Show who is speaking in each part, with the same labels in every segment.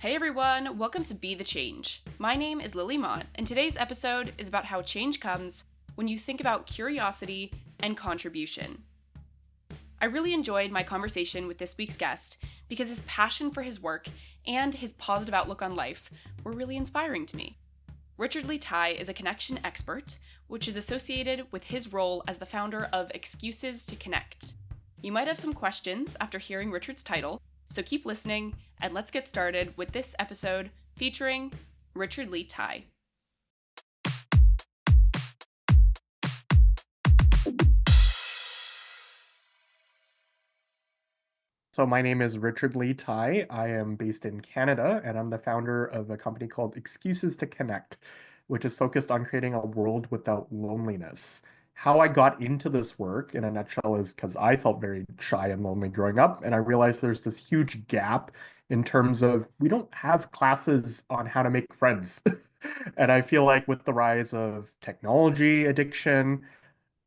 Speaker 1: Hey everyone, welcome to Be the Change. My name is Lily Mott, and today's episode is about how change comes when you think about curiosity and contribution. I really enjoyed my conversation with this week's guest because his passion for his work and his positive outlook on life were really inspiring to me. Richard Lee Tai is a connection expert, which is associated with his role as the founder of Excuses to Connect. You might have some questions after hearing Richard's title, so keep listening and let's get started with this episode featuring Richard Lee Tai.
Speaker 2: So my name is Richard Lee Tai. I am based in Canada, and I'm the founder of a company called Excuses to Connect, which is focused on creating a world without loneliness. How I got into this work, in a nutshell, is because I felt very shy and lonely growing up, and I realized there's this huge gap in terms of we don't have classes on how to make friends. And I feel like with the rise of technology addiction,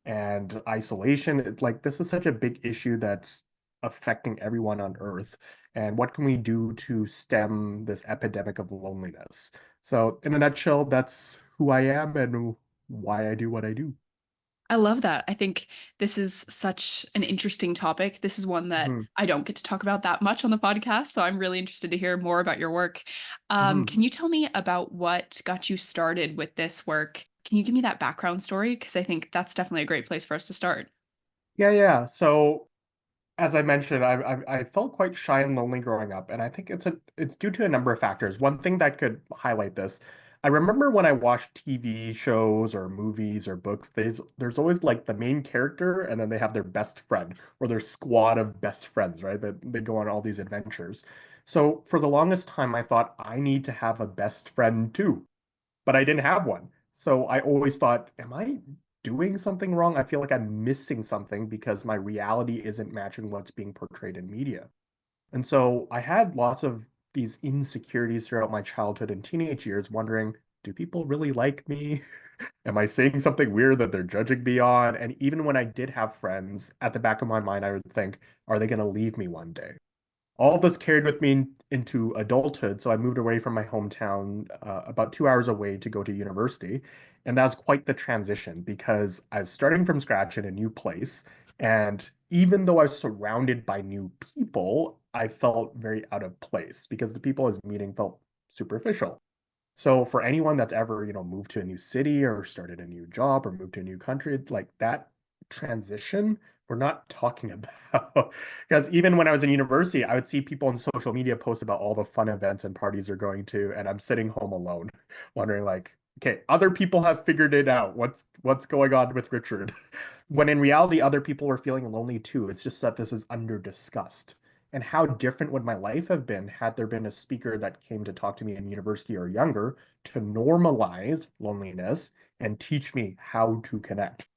Speaker 2: and isolation. Like this is such a big issue that's affecting everyone on Earth. And what can we do to stem this epidemic of loneliness? So, in a nutshell, that's who I am and why I do what I do.
Speaker 1: I love that. I think this is such an interesting topic. This is one that
Speaker 2: Mhm,
Speaker 1: I don't get to talk about that much on the podcast, so I'm really interested to hear more about your work.
Speaker 2: mhm.
Speaker 1: Can you tell me about what got you started with this work? Can you give me that background story? Because I think that's definitely a great place for us to start.
Speaker 2: Yeah. So, as I mentioned, I felt quite shy and lonely growing up, and I think it's due to a number of factors. One thing that could highlight this, I remember when I watched TV shows or movies or books, there's always like the main character, and then they have their best friend or their squad of best friends, right? That they go on all these adventures. So for the longest time, I thought I need to have a best friend too, but I didn't have one. So I always thought, am I doing something wrong? I feel like I'm missing something because my reality isn't matching what's being portrayed in media. And so I had lots of these insecurities throughout my childhood and teenage years, wondering, do people really like me? Am I saying something weird that they're judging me on? And even when I did have friends, at the back of my mind, I would think, are they going to leave me one day? All of this carried with me into adulthood. So I moved away from my hometown about 2 hours away to go to university. And that was quite the transition because I was starting from scratch in a new place. And even though I was surrounded by new people, I felt very out of place because the people I was meeting felt superficial. So for anyone that's ever, moved to a new city or started a new job or moved to a new country, it's like that transition we're not talking about. Because even when I was in university, I would see people on social media post about all the fun events and parties they're going to, and I'm sitting home alone, wondering like, okay, other people have figured it out. What's going on with Richard? When in reality, other people were feeling lonely too. It's just that this is under discussed. And how different would my life have been had there been a speaker that came to talk to me in university or younger to normalize loneliness and teach me how to connect?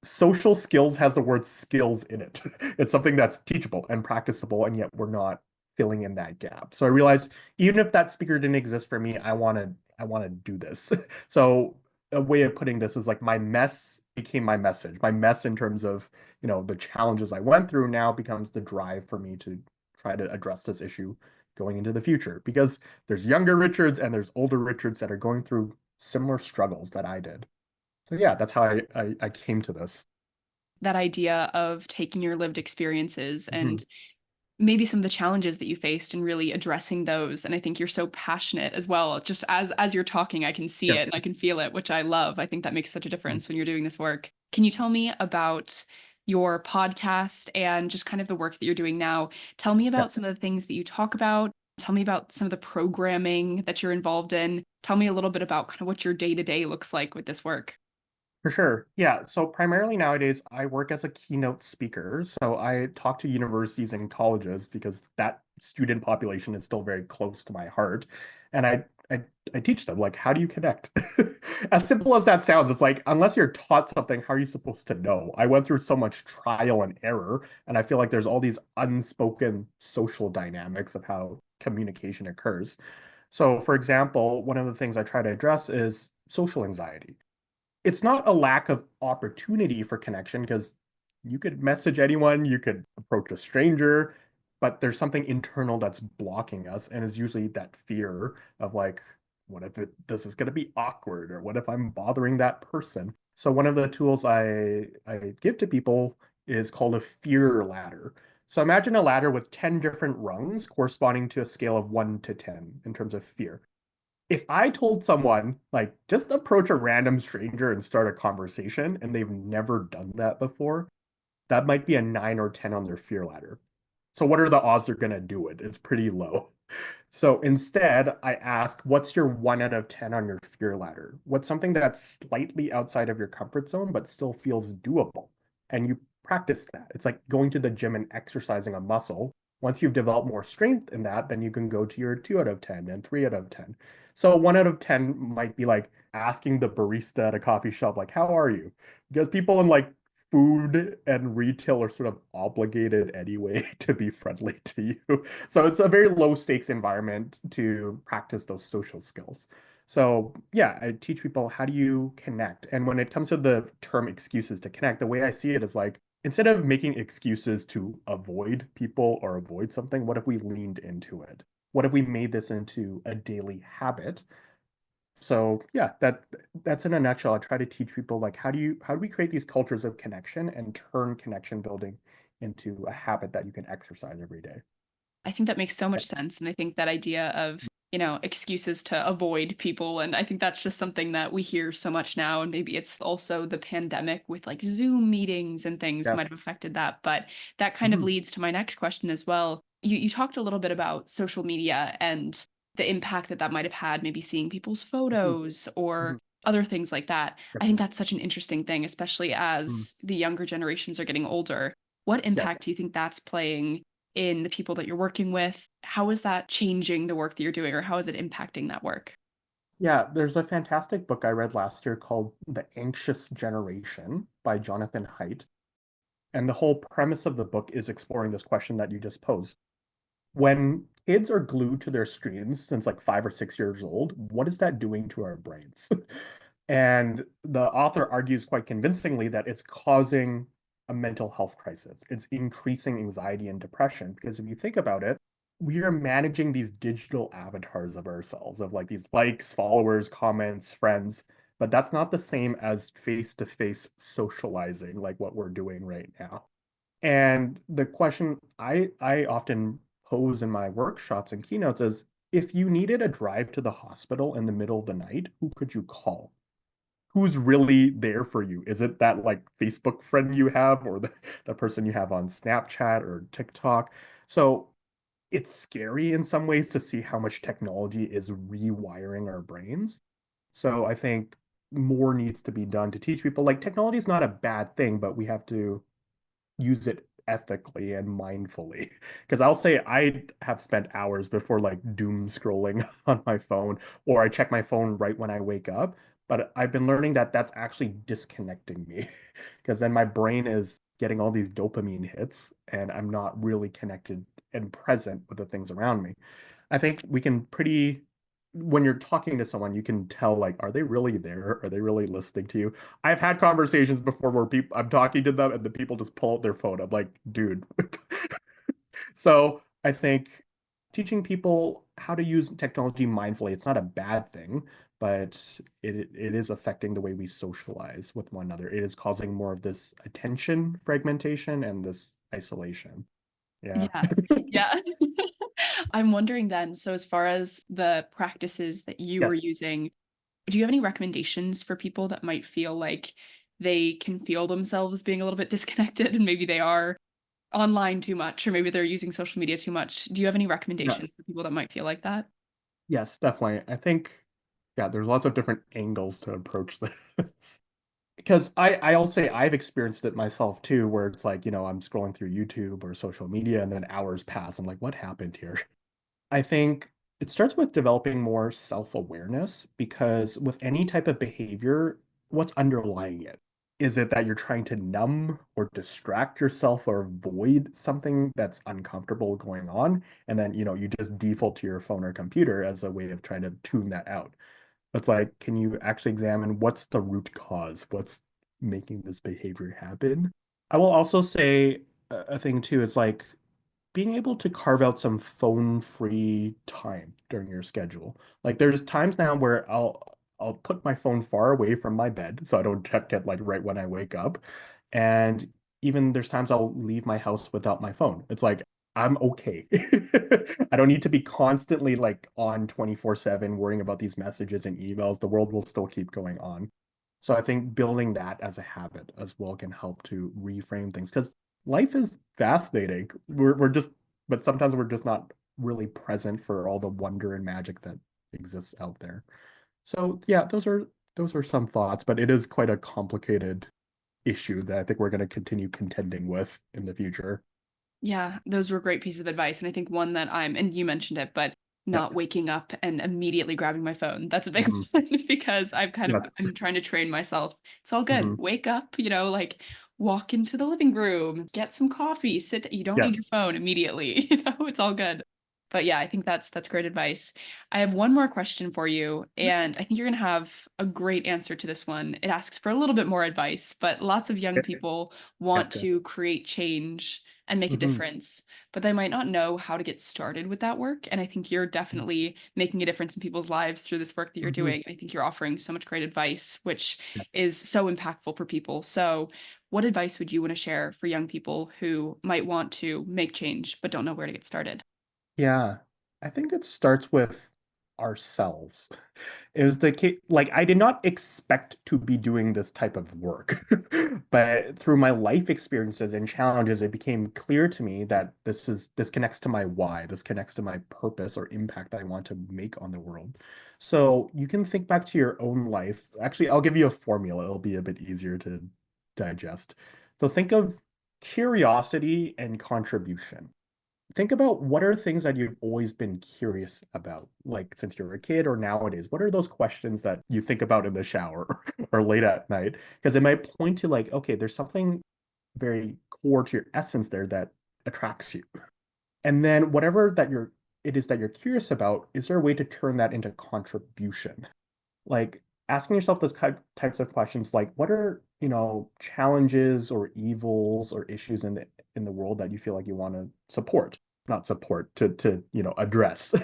Speaker 2: Social skills has the word skills in it. It's something that's teachable and practicable, and yet we're not filling in that gap. So I realized even if that speaker didn't exist for me, I want to do this. So a way of putting this is like my mess became my message. My mess in terms of, the challenges I went through now becomes the drive for me to try to address this issue going into the future because there's younger Richards and there's older Richards that are going through similar struggles that I did. So yeah, that's how I came to this.
Speaker 1: That idea of taking your lived experiences
Speaker 2: Mhm.
Speaker 1: and maybe some of the challenges that you faced and really addressing those. And I think you're so passionate as well. Just as you're talking, I can see it
Speaker 2: Yes.
Speaker 1: and I can feel it, which I love. I think that makes such a
Speaker 2: Mm.
Speaker 1: difference when you're doing this work. Can you tell me about your podcast and just kind of the work that you're doing now? Tell me about
Speaker 2: Yes,
Speaker 1: some of the things that you talk about. Tell me about some of the programming that you're involved in. Tell me a little bit about kind of what your day to day looks like with this work.
Speaker 2: for sure. Yeah. So primarily nowadays, I work as a keynote speaker. So I talk to universities and colleges because that student population is still very close to my heart. And I teach them like, how do you connect? As simple as that sounds, it's like unless you're taught something, how are you supposed to know? I went through so much trial and error, and I feel like there's all these unspoken social dynamics of how communication occurs. So, for example, one of the things I try to address is social anxiety. It's not a lack of opportunity for connection because you could message anyone, you could approach a stranger. but there's something internal that's blocking us, and it's usually that fear of like, what if this is going to be awkward, or what if I'm bothering that person? So one of the tools I give to people is called a fear ladder. So imagine a ladder with 10 different rungs corresponding to a scale of 1 to 10 in terms of fear. If I told someone, like, just approach a random stranger and start a conversation, and they've never done that before, that might be a 9 or 10 on their fear ladder. So what are the odds they're going to do it? It's pretty low. So instead, I ask, what's your 1 out of 10 on your fear ladder? What's something that's slightly outside of your comfort zone, but still feels doable? And you practice that. It's like going to the gym and exercising a muscle. Once you've developed more strength in that, then you can go to your 2 out of 10 and 3 out of 10. So 1 out of 10 might be like asking the barista at a coffee shop, like, how are you? Because people in like food and retail are sort of obligated anyway to be friendly to you. So it's a very low stakes environment to practice those social skills. So yeah, I teach people how do you connect. And when it comes to the term excuses to connect, the way I see it is like instead of making excuses to avoid people or avoid something, what if we leaned into it? What if we made this into a daily habit? So yeah, that's in a nutshell. I try to teach people like how do we create these cultures of connection and turn connection building into a habit that you can exercise every day.
Speaker 1: I think that makes so much sense. And I think that idea of, excuses to avoid people. And I think that's just something that we hear so much now. And maybe it's also the pandemic with like Zoom meetings and things might
Speaker 2: Yes.
Speaker 1: have affected that. But that kind of
Speaker 2: Mhm.
Speaker 1: leads to my next question as well. You talked a little bit about social media and the impact that that might have had, maybe seeing people's
Speaker 2: Mhm.
Speaker 1: photos or
Speaker 2: Mhm.
Speaker 1: other things like that. I think
Speaker 2: Definitely.
Speaker 1: that's such an interesting thing, especially
Speaker 2: Mm.
Speaker 1: as the younger generations are getting older. What impact
Speaker 2: Yes.
Speaker 1: do you think that's playing in the people that you're working with? How is that changing the work that you're doing, or how is it impacting that work?
Speaker 2: Yeah, there's a fantastic book I read last year called The Anxious Generation by Jonathan Haidt. And the whole premise of the book is exploring this question that you just posed. When kids are glued to their screens since like 5 or 6 years old, what is that doing to our brains? And the author argues quite convincingly that it's causing a mental health crisis. It's increasing anxiety and depression because if you think about it, we are managing these digital avatars of ourselves, of like these likes, followers, comments, friends, but that's not the same as face-to-face socializing like what we're doing right now. And the question I often pose in my workshops and keynotes is if you needed a drive to the hospital in the middle of the night, who could you call? Who's really there for you? Is it that like Facebook friend you have or the person you have on Snapchat or TikTok? So it's scary in some ways to see how much technology is rewiring our brains. So I think more needs to be done to teach people like technology is not a bad thing, but we have to use it ethically and mindfully. Because I'll say I have spent hours before like doom scrolling on my phone, or I check my phone right when I wake up. But I've been learning that that's actually disconnecting me because then my brain is getting all these dopamine hits and I'm not really connected and present with the things around me. I think we can pretty, when you're talking to someone, you can tell like, are they really there? Are they really listening to you? I've had conversations before where people I'm talking to them and the people just pull out their phone. I'm like, dude. So I think teaching people how to use technology mindfully, it's not a bad thing, but it is affecting the way we socialize with one another. It is causing more of this attention fragmentation and this isolation. Yeah.
Speaker 1: Yeah. Yeah. I'm wondering then, so as far as the practices that you were
Speaker 2: Yes.
Speaker 1: using, do you have any recommendations for people that might feel like they can feel themselves being a little bit disconnected and maybe they are online too much or maybe they're using social media too much? Do you have any
Speaker 2: Yeah.
Speaker 1: recommendations for people that might feel like that?
Speaker 2: Yes, definitely. I think, yeah, there's lots of different angles to approach this. Because I'll say I've experienced it myself too, where it's like, I'm scrolling through YouTube or social media and then hours pass. I'm like, what happened here? I think it starts with developing more self-awareness because with any type of behavior, what's underlying it? Is it that you're trying to numb or distract yourself or avoid something that's uncomfortable going on? And then, you just default to your phone or computer as a way of trying to tune that out. It's like, can you actually examine what's the root cause? What's making this behavior happen? I will also say a thing too, is like being able to carve out some phone-free time during your schedule. Like there's times now where I'll put my phone far away from my bed so I don't check it like right when I wake up. And even there's times I'll leave my house without my phone. It's like I'm okay. I don't need to be constantly like on 24/7 worrying about these messages and emails. The world will still keep going on. So I think building that as a habit as well can help to reframe things because life is fascinating. We're just, but sometimes we're just not really present for all the wonder and magic that exists out there. So yeah, those are some thoughts, but it is quite a complicated issue that I think we're going to continue contending with in the future.
Speaker 1: Yeah, those were great pieces of advice. And I think one that and you mentioned it, but
Speaker 2: Yeah.
Speaker 1: not waking up and immediately grabbing my phone. That's a big
Speaker 2: Mhm.
Speaker 1: one because
Speaker 2: That's
Speaker 1: I'm trying to train myself. It's all good.
Speaker 2: mhm.
Speaker 1: Wake up, like walk into the living room, get some coffee, you don't
Speaker 2: Yeah.
Speaker 1: need your phone immediately. It's all good. But yeah, I think that's great advice. I have one more question for you, and I think you're gonna have a great answer to this one. It asks for a little bit more advice, but lots of young people want
Speaker 2: Yes, yes.
Speaker 1: to create change and make a
Speaker 2: Hmm.
Speaker 1: difference, but they might not know how to get started with that work. And I think you're definitely making a difference in people's lives through this work that you're
Speaker 2: Hmm.
Speaker 1: doing. I think you're offering so much great advice, which
Speaker 2: Yeah.
Speaker 1: is so impactful for people. So, what advice would you want to share for young people who might want to make change but don't know where to get started?
Speaker 2: Yeah. I think it starts with ourselves. It was the case, like I did not expect to be doing this type of work, but through my life experiences and challenges, it became clear to me that this connects to my why, this connects to my purpose or impact I want to make on the world. So you can think back to your own life. Actually, I'll give you a formula. It'll be a bit easier to digest. So think of curiosity and contribution. Think about what are things that you've always been curious about, like since you were a kid or nowadays. What are those questions that you think about in the shower or late at night? Because it might point to like, okay, there's something very core to your essence there that attracts you. And then whatever it is that you're curious about, is there a way to turn that into contribution? Like asking yourself those types of questions, like what are, challenges or evils or issues in the world that you feel like you want to support, not support to, address.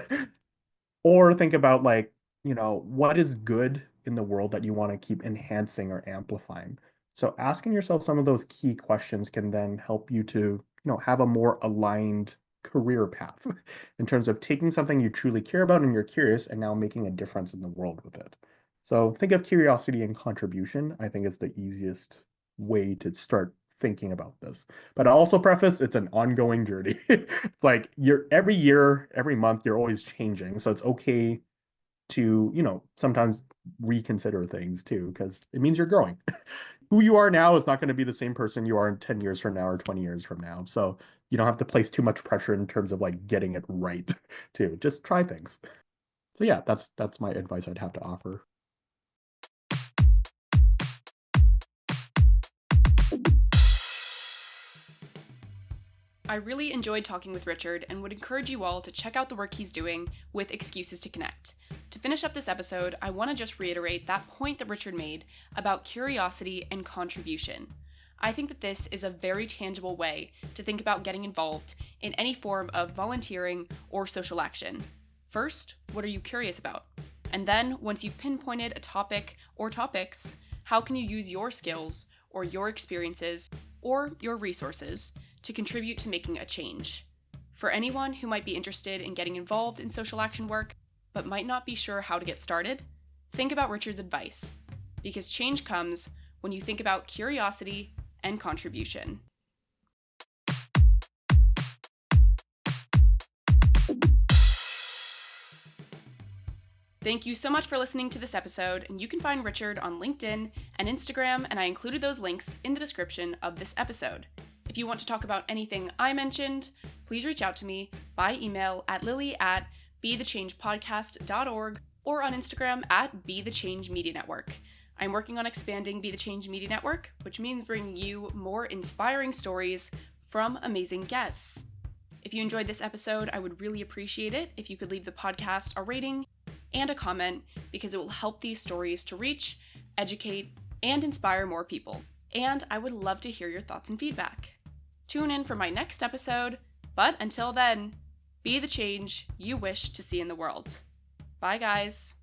Speaker 2: Or think about like, what is good in the world that you want to keep enhancing or amplifying. So asking yourself some of those key questions can then help you to, have a more aligned career path in terms of taking something you truly care about and you're curious and now making a difference in the world with it. So think of curiosity and contribution. I think it's the easiest way to start thinking about this. But I also preface it's an ongoing journey. Like you're every year, every month, you're always changing. So it's okay to, sometimes reconsider things too, because it means you're growing. Who you are now is not going to be the same person you are in 10 years from now or 20 years from now. So you don't have to place too much pressure in terms of like getting it right too. Just try things. So yeah, that's my advice I'd have to offer.
Speaker 1: I really enjoyed talking with Richard and would encourage you all to check out the work he's doing with Excuses to Connect. To finish up this episode, I want to just reiterate that point that Richard made about curiosity and contribution. I think that this is a very tangible way to think about getting involved in any form of volunteering or social action. First, what are you curious about? And then, once you've pinpointed a topic or topics, how can you use your skills or your experiences or your resources to contribute to making a change? For anyone who might be interested in getting involved in social action work but might not be sure how to get started, think about Richard's advice, because change comes when you think about curiosity and contribution. Thank you so much for listening to this episode, and you can find Richard on LinkedIn and Instagram, and I included those links in the description of this episode. If you want to talk about anything I mentioned, please reach out to me by email at lily@bethechangepodcast.org or on Instagram at BeTheChangeMediaNetwork. I'm working on expanding Be the Change Media Network, which means bringing you more inspiring stories from amazing guests. If you enjoyed this episode, I would really appreciate it if you could leave the podcast a rating and a comment, because it will help these stories to reach, educate, and inspire more people. And I would love to hear your thoughts and feedback. Tune in for my next episode. But until then, be the change you wish to see in the world. Bye, guys.